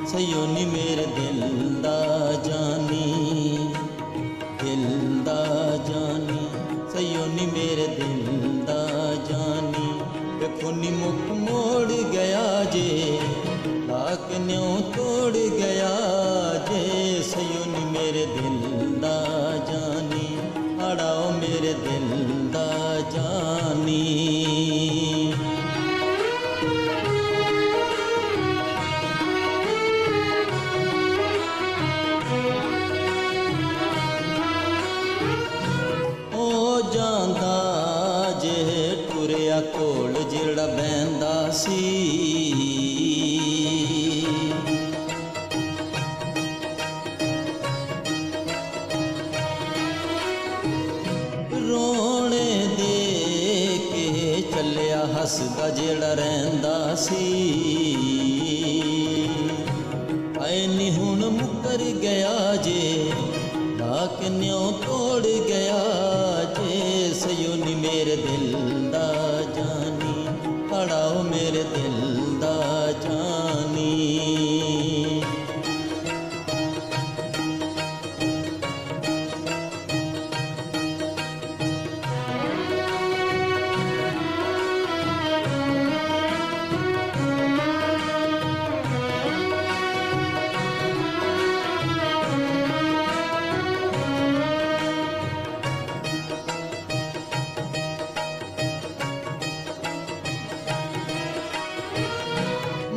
सयो नी मेरे दिल दा जानी, दिल दा जानी, सयो नी मेरे दिल दा जानी। देखो नी मुख मोड़ गया जे, लाक न्यों तोड़ गया जे, सयो नी मेरे दिल दा जानी, अड़ाओ मेरे दिल दा जानी। जांदा जे टुरिया कोल जिहड़ा बहंदा सी, रोने दे के चलिया हसदा जिहड़ा रहिंदा सी। आए नी हुण मुकर गया जे, लाक न्यों तोड़ गया जे, सयो नी मेरे दिल दा जानी, अड़ाओ मेरे दिल दा जानी।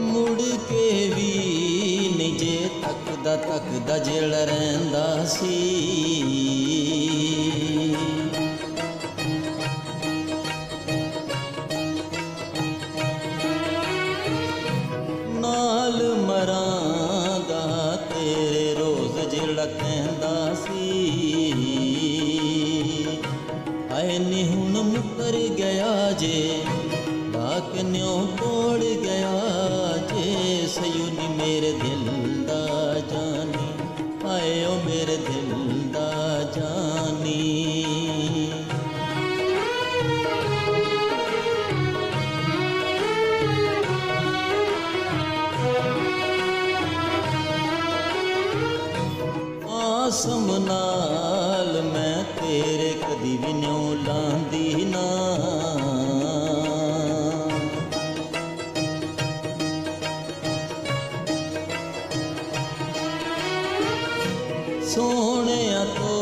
मुड़ के भी निजे तकदा तकदा जिहड़ा रहिंदा सी। नाल मरांगा तेरे रोज़ जिहड़ा कहंदा सी। आए नी हुण मुकर गया जे, लाक न्यों तोड़ गया जे, सयो नी मेरे दिल दा जानी, आए ओ मेरे दिल दा जानी। आसम नाल मैं तेरे कदी भी न्यों लांदी ना, सोने तो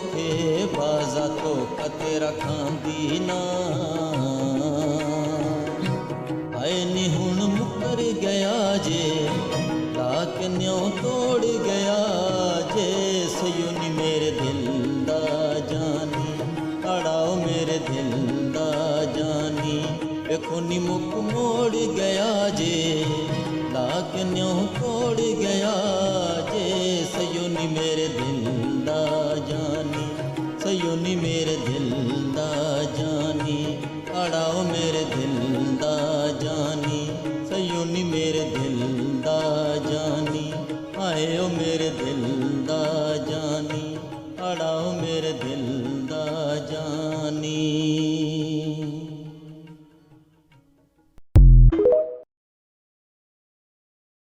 के बाजा तो तेरा खांदी ना। आए नी हुण मुकर गया जे, लाक न्यों तोड़ गया जे, सयो नी मेरे दिल दा जानी, अड़ाओ मेरे दिल दा जानी। देखो नी मुख मोड़ गया जे, लाक न्यों तोड़ गया जे, सयो नी मेरे दिल दा जानी, सयो नी मेरे दिल दा जानी, अड़ाओ मेरे दिल दा जानी, सयो नी मेरे दिल दा जानी, आए ओ मेरे दिल दा जानी, अड़ाओ मेरे दिल दा जानी।